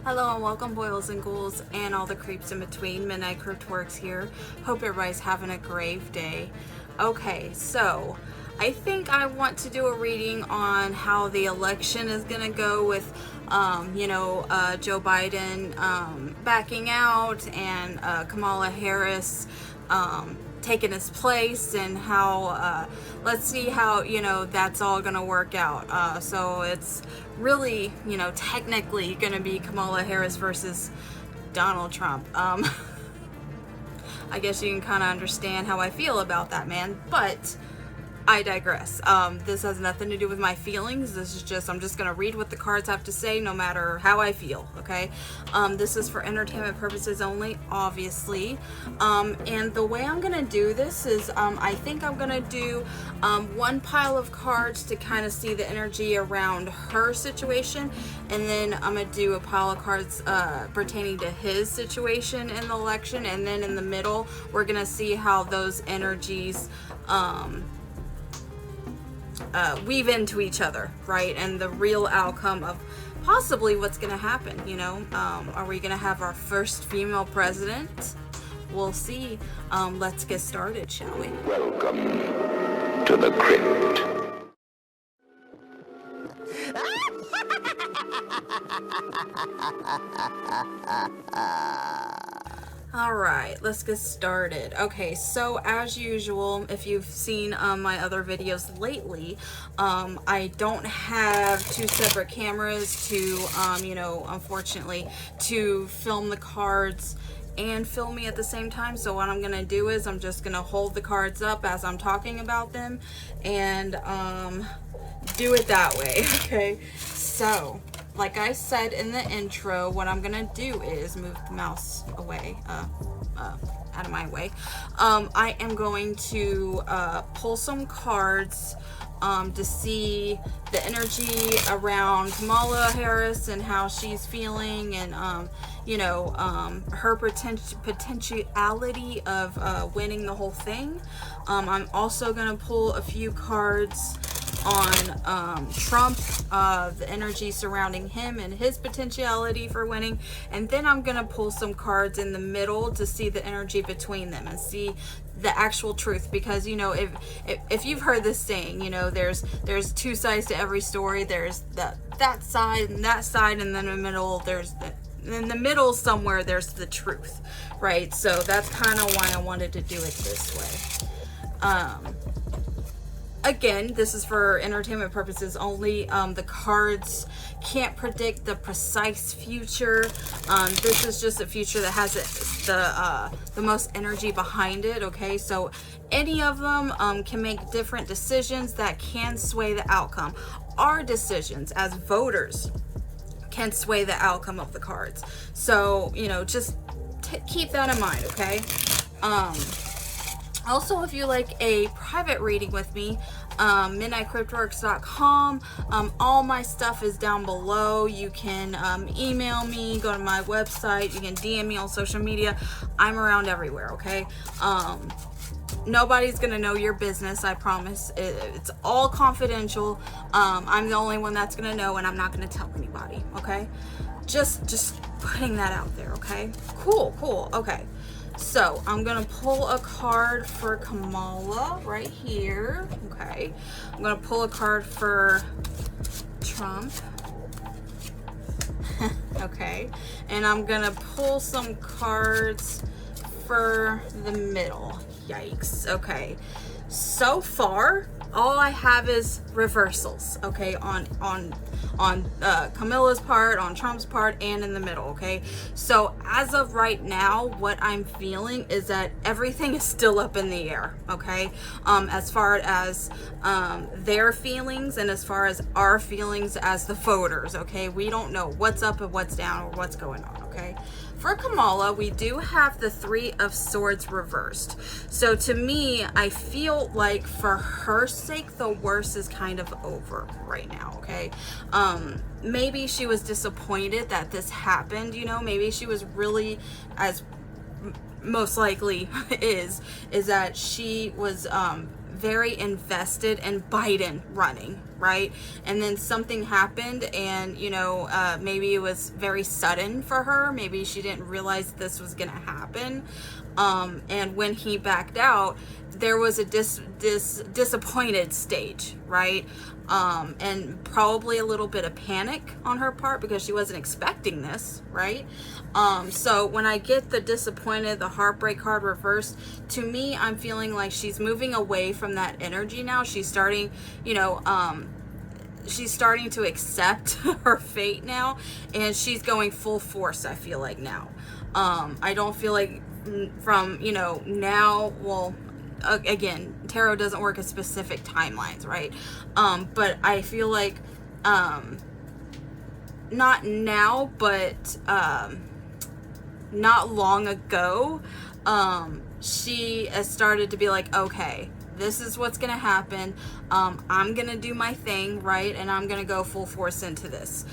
Hello and welcome, boils and ghouls and all the creeps in between. Midnight Cryptworx here. Hope everybody's having a great day. Okay, so I think I want to do a reading on how the election is gonna go with Joe Biden backing out and Kamala Harris taking his place, and how let's see how that's all gonna work out. So it's really technically gonna be Kamala Harris versus Donald Trump. I guess you can kind of understand how I feel about that, man, but I digress. This has nothing to do with my feelings. This is just, I'm just going to read what the cards have to say no matter how I feel, okay? This is for entertainment purposes only, obviously. And the way I'm going to do this is, I think I'm going to do one pile of cards to kind of see the energy around her situation, and then I'm going to do a pile of cards pertaining to his situation in the election, and then in the middle, we're going to see how those energies weave into each other, right? And the real outcome of possibly what's going to happen, are we going to have our first female president? We'll see. Let's get started, shall we? Welcome to the crypt. Alright, let's get started. Okay, so as usual, if you've seen my other videos lately, I don't have two separate cameras to, unfortunately, to film the cards and film me at the same time. So what I'm going to do is I'm just going to hold the cards up as I'm talking about them and do it that way, okay? So, like I said in the intro, what I'm gonna do is move the mouse away, out of my way. I am going to pull some cards to see the energy around Kamala Harris and how she's feeling, and her potentiality of winning the whole thing. I'm also gonna pull a few cards on Trump, the energy surrounding him and his potentiality for winning, and then I'm gonna pull some cards in the middle to see the energy between them and see the actual truth, because if you've heard this saying, there's two sides to every story. There's that side, and then in the middle in the middle somewhere there's the truth, right? So that's kind of why I wanted to do it this way. Again, this is for entertainment purposes only. The cards can't predict the precise future. This is just a future that has the most energy behind it, okay? So any of them can make different decisions that can sway the outcome. Our decisions as voters can sway the outcome of the cards. So, just keep that in mind, okay? Also, if you like a private reading with me, midnightcryptworx.com. All my stuff is down below. You can email me, go to my website, you can DM me on social media. I'm around everywhere, okay? Nobody's gonna know your business, I promise. It's all confidential. I'm the only one that's gonna know, and I'm not gonna tell anybody, okay? Just putting that out there, okay? Cool, okay. So I'm gonna pull a card for Kamala right here, okay? I'm gonna pull a card for Trump, okay? And I'm gonna pull some cards for the middle. Yikes, okay. So far, all I have is reversals, okay, on Camilla's part, on Trump's part, and in the middle, okay? So as of right now, what I'm feeling is that everything is still up in the air, okay? As far as their feelings and as far as our feelings as the voters, okay? We don't know what's up and what's down or what's going on, okay? For Kamala, we do have the Three of Swords reversed. So to me, I feel like for her sake, the worst is kind of over right now, okay? Maybe she was disappointed that this happened, maybe she was really, as most likely is that she was very invested in Biden running, right? And then something happened, and maybe it was very sudden for her. Maybe she didn't realize this was gonna happen. And when he backed out, there was a disappointed stage, right? And probably a little bit of panic on her part because she wasn't expecting this, right? So when I get the disappointed, the heartbreak card reversed, to me, I'm feeling like she's moving away from that energy now. She's starting, she's starting to accept her fate now, and she's going full force, I feel like now. I don't feel like from, now, well, again, tarot doesn't work at specific timelines, right? But I feel like, not now, but, not long ago, she has started to be like, okay, this is what's gonna happen. I'm gonna do my thing, right? And I'm gonna go full force into this.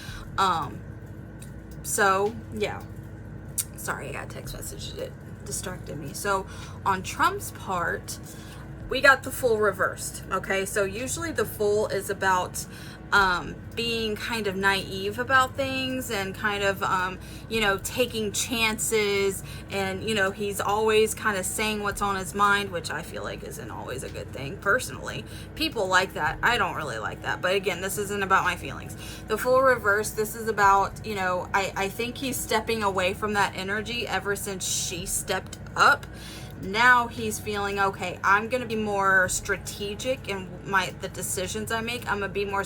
So yeah, sorry, I got a text message that distracted me. So on Trump's part, we got the Fool reversed. Okay, so usually the Fool is about being kind of naive about things and kind of taking chances, and he's always kind of saying what's on his mind, which I feel like isn't always a good thing personally. People like that. I don't really like that, but again, this isn't about my feelings. The Fool reverse, this is about, I think he's stepping away from that energy ever since she stepped up. Now he's feeling, okay, I'm going to be more strategic in the decisions I make. I'm going to be more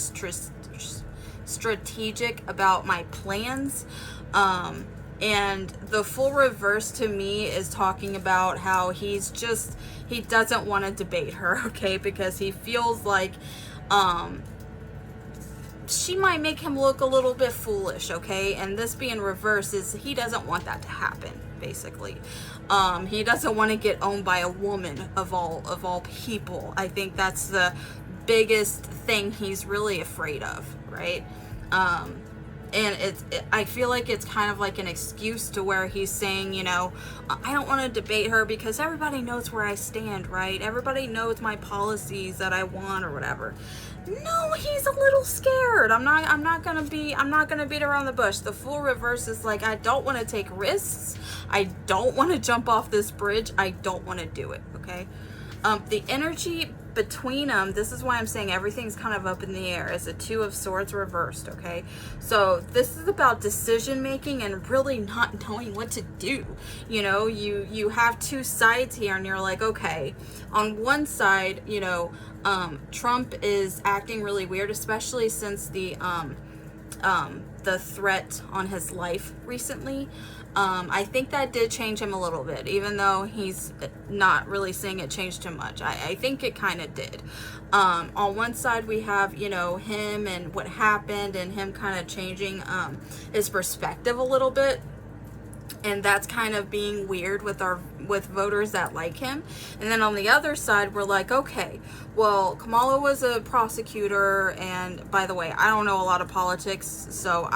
strategic about my plans. And the Full reverse to me is talking about how he doesn't want to debate her, okay, because he feels like she might make him look a little bit foolish, okay? And this being reverse is he doesn't want that to happen, basically. He doesn't want to get owned by a woman of all people. I think that's the biggest thing he's really afraid of, right? And I feel like it's kind of like an excuse to where he's saying, I don't want to debate her because everybody knows where I stand, right? Everybody knows my policies that I want or whatever. No, he's a little scared. I'm not gonna beat around the bush. The Fool reverse is like, I don't want to take risks. I don't want to jump off this bridge. I don't want to do it. Okay. The energy between them, this is why I'm saying everything's kind of up in the air, is a Two of Swords reversed. Okay, so this is about decision making and really not knowing what to do. You have two sides here, and you're like, okay, on one side, Trump is acting really weird, especially since the threat on his life recently. I think that did change him a little bit, even though he's not really saying it changed him much. I think it kind of did. On one side, we have, him and what happened, and him kind of changing his perspective a little bit. And that's kind of being weird with voters that like him. And then on the other side, we're like, okay, well, Kamala was a prosecutor, and by the way, I don't know a lot of politics, so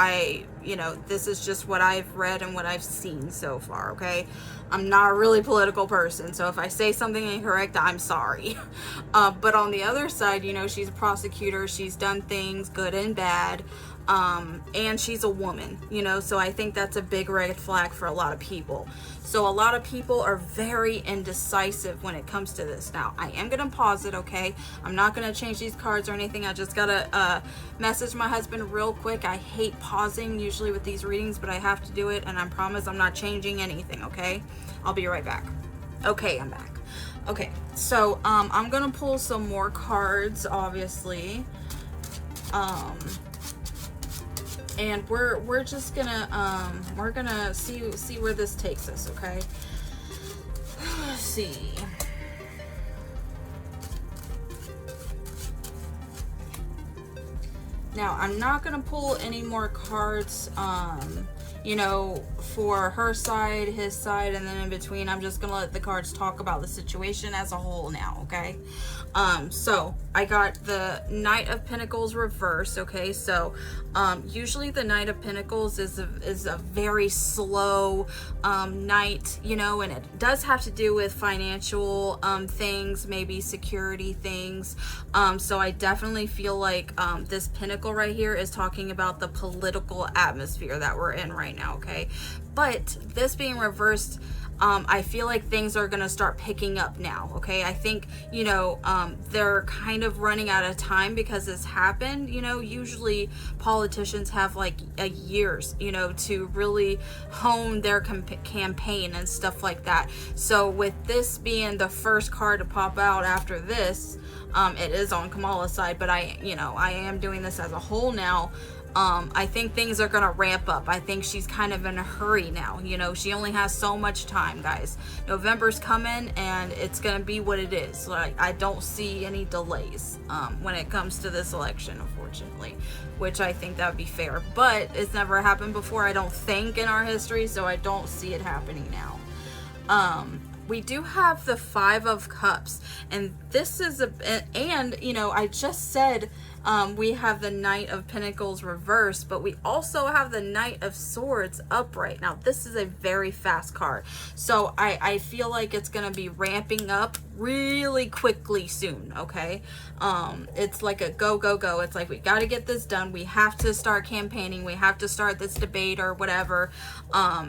this is just what I've read and what I've seen so far, okay? I'm not a really political person, so if I say something incorrect, I'm sorry. But on the other side, she's a prosecutor, she's done things good and bad. And she's a woman, so I think that's a big red flag for a lot of people. So a lot of people are very indecisive when it comes to this. Now, I am going to pause it, okay? I'm not going to change these cards or anything. I just got to message my husband real quick. I hate pausing usually with these readings, but I have to do it, and I promise I'm not changing anything, okay? I'll be right back. Okay, I'm back. Okay, so I'm going to pull some more cards, obviously. And we're just gonna we're gonna see where this takes us, okay? Let's see. Now, I'm not going to pull any more cards, you know, for her side, his side, and then in between. I'm just going to let the cards talk about the situation as a whole now, okay? So I got the Knight of Pentacles reversed, okay? So usually the Knight of Pentacles is a very slow knight, you know, and it does have to do with financial things, maybe security things. So I definitely feel like this pentacle right here is talking about the political atmosphere that we're in right now, okay? But this being reversed, I feel like things are going to start picking up now, okay? I think, you know, they're kind of running out of time because this happened. You know, usually politicians have like years, you know, to really hone their campaign and stuff like that. So with this being the first card to pop out after this, it is on Kamala's side, but I am doing this as a whole now. I think things are going to ramp up. I think she's kind of in a hurry now. You know, she only has so much time, guys. November's coming and it's going to be what it is. Like, I don't see any delays when it comes to this election, unfortunately, which I think that would be fair. But it's never happened before, I don't think, in our history, so I don't see it happening now. We do have the Five of Cups, and this is and you know, I just said we have the Knight of Pentacles reversed, but we also have the Knight of Swords upright. Now, this is a very fast card, so I feel like it's going to be ramping up really quickly soon, okay? It's like a go, go, go. It's like, we got to get this done. We have to start campaigning. We have to start this debate or whatever.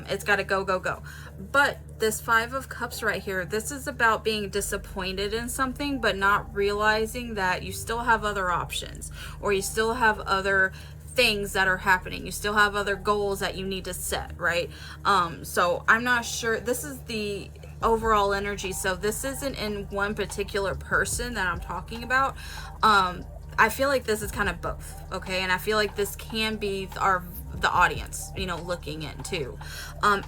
It's got to go, go, go. But this Five of Cups right here, this is about being disappointed in something, but not realizing that you still have other options, or you still have other things that are happening. You still have other goals that you need to set, right? So I'm not sure. This is the overall energy. So this isn't in one particular person that I'm talking about. I feel like this is kind of both, okay? And I feel like this can be the audience, you know, looking in too.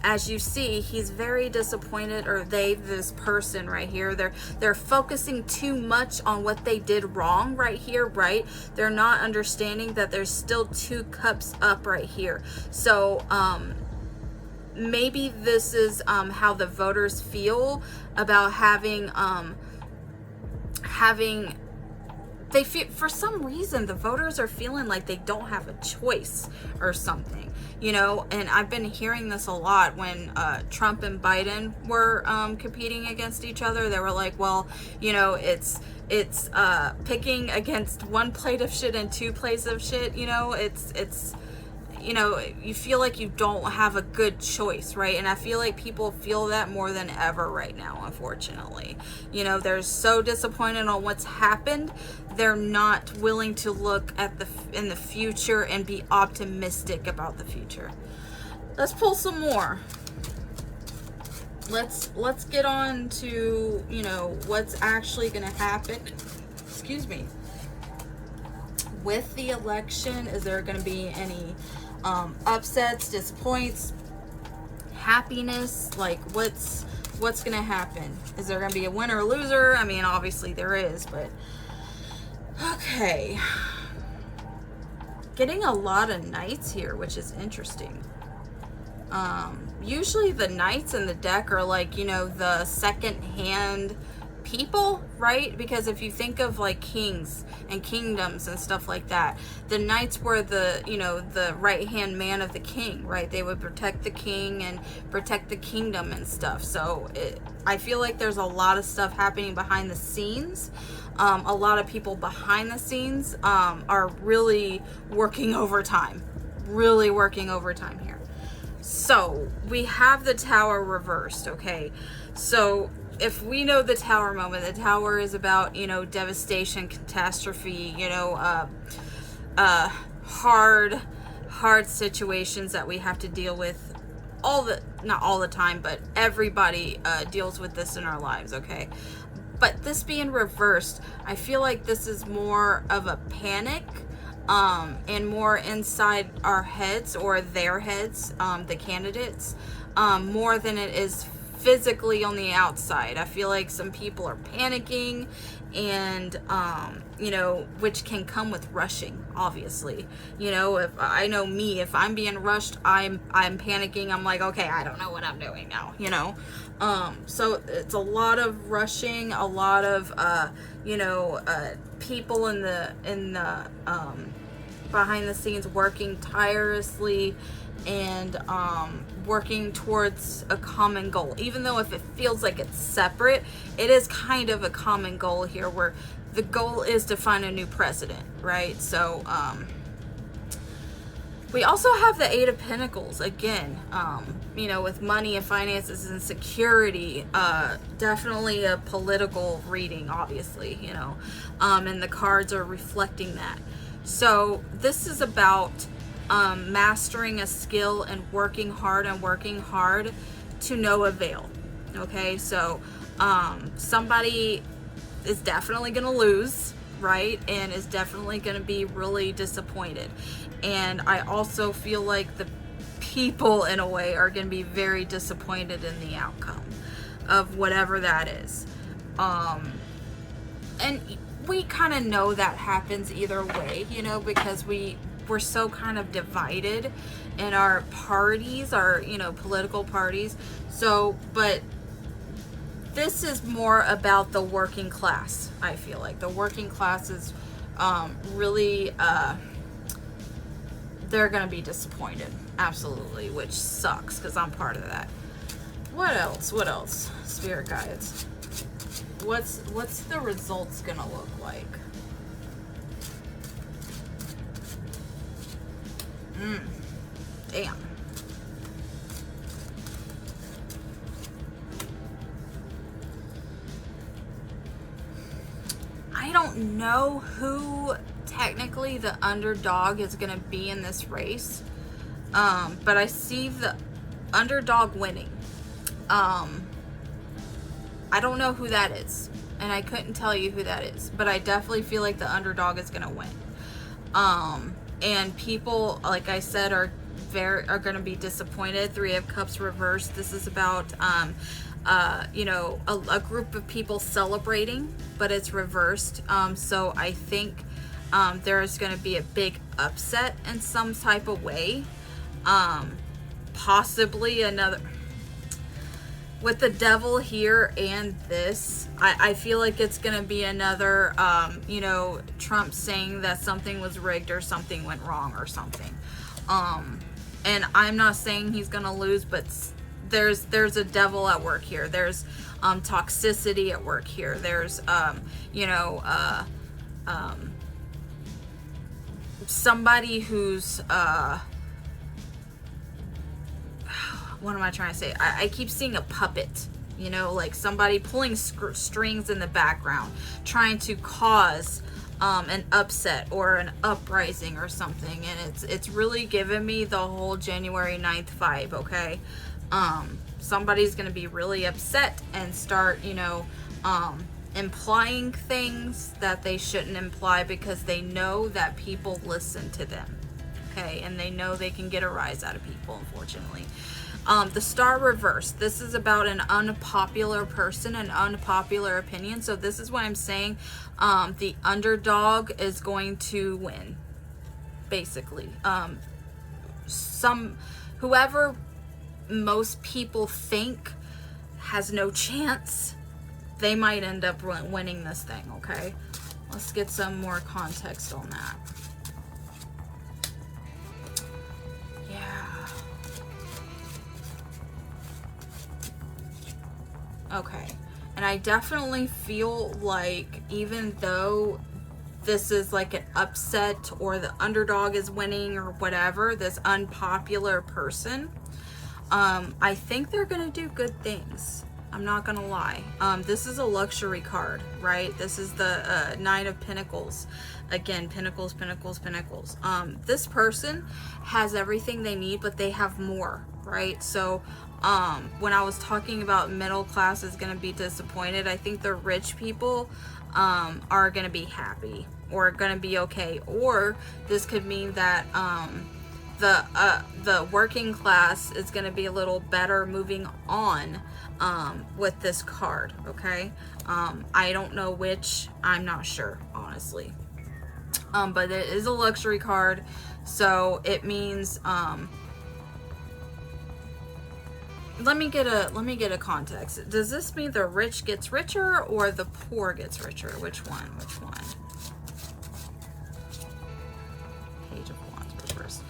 As you see, he's very disappointed, or this person right here, they're focusing too much on what they did wrong right here, right? They're not understanding that there's still two cups up right here. So maybe this is how the voters feel about having they feel, for some reason, the voters are feeling like they don't have a choice or something, you know. And I've been hearing this a lot when Trump and Biden were competing against each other. They were like, well, you know, it's picking against one plate of shit and two plates of shit, you know. It's you know, you feel like you don't have a good choice, right? And I feel like people feel that more than ever right now, unfortunately. You know, they're so disappointed on what's happened, they're not willing to look at in the future and be optimistic about the future. Let's pull some more. Let's get on to, you know, what's actually going to happen. Excuse me. With the election, is there going to be any upsets, disappoints, happiness? Like, what's gonna happen? Is there gonna be a winner or loser? I mean, obviously there is, but okay. Getting a lot of knights here, which is interesting. Usually the knights in the deck are like, you know, the second hand people, right? Because if you think of like kings and kingdoms and stuff like that, the knights were the, you know, the right hand man of the king, right? They would protect the king and protect the kingdom and stuff. So I feel like there's a lot of stuff happening behind the scenes. A lot of people behind the scenes are really working overtime here. So we have the Tower reversed, okay? So if we know the Tower moment, the Tower is about, you know, devastation, catastrophe, you know, hard situations that we have to deal with not all the time, but everybody deals with this in our lives, okay? But this being reversed, I feel like this is more of a panic, and more inside our heads, or their heads, the candidates, more than it is physically on the outside. I feel like some people are panicking, and you know, which can come with rushing, obviously. You know, if I know me, if I'm being rushed, I'm panicking. I'm like, okay, I don't know what I'm doing now, you know. So it's a lot of rushing, a lot of you know, people in the behind the scenes working tirelessly and working towards a common goal. Even though if it feels like it's separate, it is kind of a common goal here, where the goal is to find a new president, right? So we also have the Eight of Pentacles again, you know, with money and finances and security. Definitely a political reading, obviously, you know, and the cards are reflecting that. So this is about mastering a skill and working hard to no avail. Okay, so somebody is definitely going to lose, right? And is definitely going to be really disappointed. And I also feel like the people, in a way, are going to be very disappointed in the outcome of whatever that is. And we kind of know that happens either way, you know, because we're so kind of divided in our parties, our, you know, political parties. So, but this is more about the working class. I feel like the working class is really they're gonna be disappointed, absolutely, which sucks because I'm part of that. What else, spirit guides? What's the results gonna look like? Damn. I don't know who technically the underdog is going to be in this race, but I see the underdog winning. I don't know who that is, and I couldn't tell you who that is, but I definitely feel like the underdog is going to win. And people, like I said, are going to be disappointed. Three of Cups reversed. This is about you know, a group of people celebrating, but it's reversed. So I think there's going to be a big upset in some type of way. Possibly another, with the devil here and this, I feel like it's going to be another, you know, Trump saying that something was rigged or something went wrong or something. And I'm not saying he's going to lose, but there's a devil at work here. There's toxicity at work here. There's you know, somebody who's what am I trying to say? I keep seeing a puppet, you know, like somebody pulling strings in the background, trying to cause an upset or an uprising or something. And it's really giving me the whole January 9th vibe, okay? Somebody's going to be really upset and start, you know, implying things that they shouldn't imply because they know that people listen to them, okay? And they know they can get a rise out of people, unfortunately. The Star reversed. This is about an unpopular person, an unpopular opinion. So this is what I'm saying. The underdog is going to win, basically. Whoever most people think has no chance, they might end up winning this thing, okay? Let's get some more context on that. Yeah. Okay. And I definitely feel like even though this is like an upset or the underdog is winning or whatever, this unpopular person, I think they're going to do good things. I'm not going to lie. This is a luxury card, right? This is the Nine of Pentacles. Again, Pentacles, Pentacles, Pentacles. This person has everything they need, but they have more, right? So when I was talking about middle class is going to be disappointed, I think the rich people are going to be happy or going to be okay. Or this could mean that the working class is going to be a little better moving on with this card, okay? I don't know which, I'm not sure, honestly. But it is a luxury card, so it means let me get a context. Does this mean the rich gets richer or the poor gets richer? Which one? Page of Wands reversed.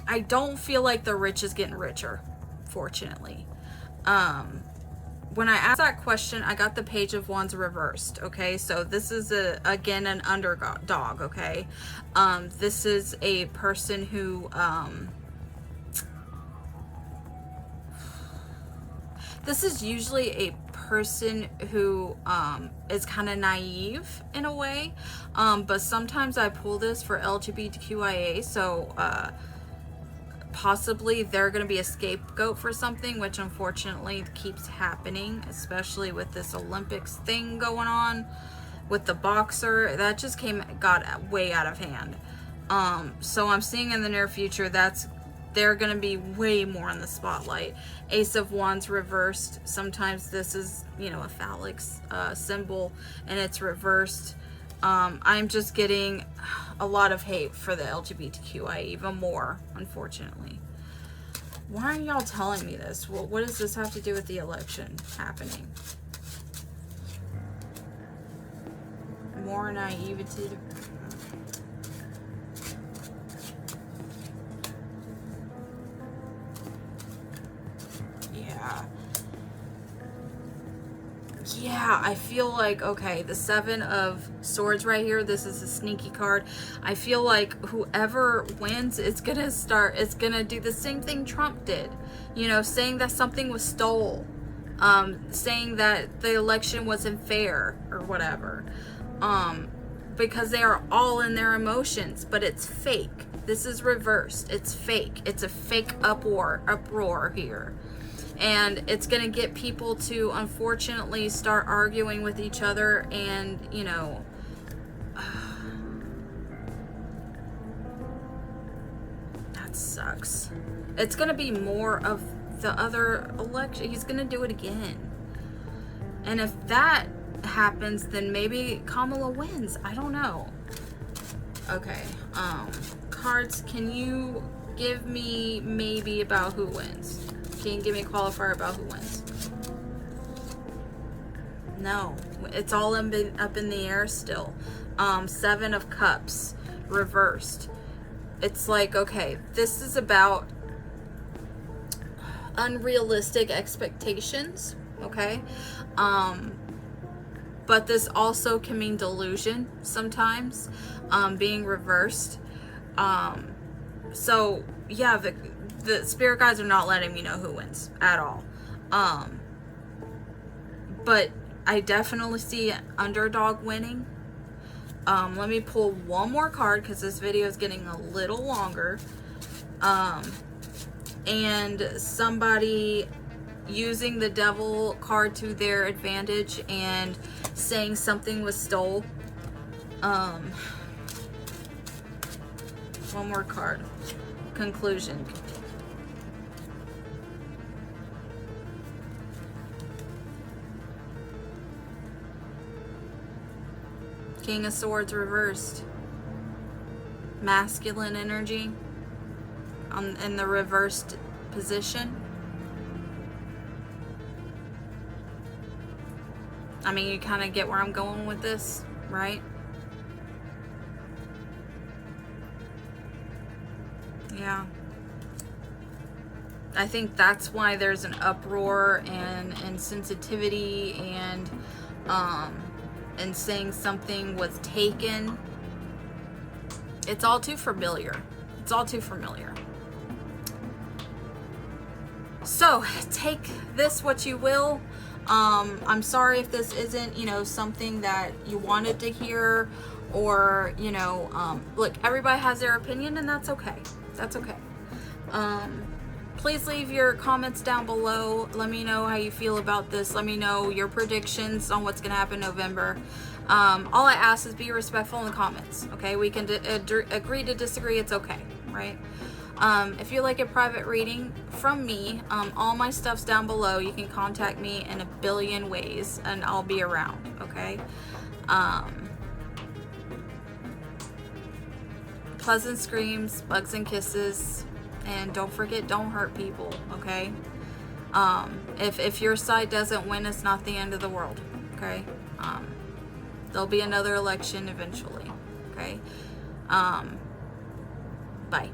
I don't feel like the rich is getting richer, fortunately. When I asked that question, I got the Page of Wands reversed, okay? So this is, again, an underdog, okay? This is a person who, this is usually a person who is kind of naive in a way, but sometimes I pull this for LGBTQIA, so possibly they're going to be a scapegoat for something, which unfortunately keeps happening, especially with this Olympics thing going on with the boxer. That just got way out of hand. So I'm seeing in the near future they're going to be way more in the spotlight. Ace of Wands reversed. Sometimes this is, you know, a phallic symbol and it's reversed. I'm just getting a lot of hate for the LGBTQI, even more, unfortunately. Why are y'all telling me this? Well, what does this have to do with the election happening? More naivety. Yeah, I feel like, okay, the Seven of Swords right here, this is a sneaky card. I feel like whoever wins, it's gonna do the same thing Trump did. You know, saying that something was stole. Saying that the election wasn't fair or whatever. Because they are all in their emotions, but it's fake. This is reversed. It's fake. It's a fake uproar here. And it's going to get people to, unfortunately, start arguing with each other and, you know, that sucks. It's going to be more of the other election. He's going to do it again. And if that happens, then maybe Kamala wins. I don't know. Okay. Cards, can you give me maybe about who wins? Can you give me a qualifier about who wins? No, it's all up in the air still. Seven of Cups reversed. It's like, okay, this is about unrealistic expectations, okay? But this also can mean delusion sometimes, being reversed. So yeah, the spirit guides are not letting me know who wins at all. But I definitely see an underdog winning. Let me pull one more card because this video is getting a little longer. And somebody using the devil card to their advantage and saying something was stole. One more card. Conclusion. King of Swords reversed. Masculine energy in the reversed position. I mean, you kind of get where I'm going with this, right? Yeah. I think that's why there's an uproar and sensitivity and saying something was taken. It's all too familiar. It's all too familiar. So take this what you will. I'm sorry if this isn't, you know, something that you wanted to hear, or, you know, look, everybody has their opinion and that's okay. That's okay. Please leave your comments down below. Let me know how you feel about this. Let me know your predictions on what's going to happen in November. All I ask is be respectful in the comments, okay? We can agree to disagree, it's okay, right? If you like a private reading from me, all my stuff's down below. You can contact me in a billion ways, and I'll be around, okay? Pleasant screams, bugs and kisses, and don't forget, don't hurt people, okay? If your side doesn't win, it's not the end of the world, okay? There'll be another election eventually, okay? Bye.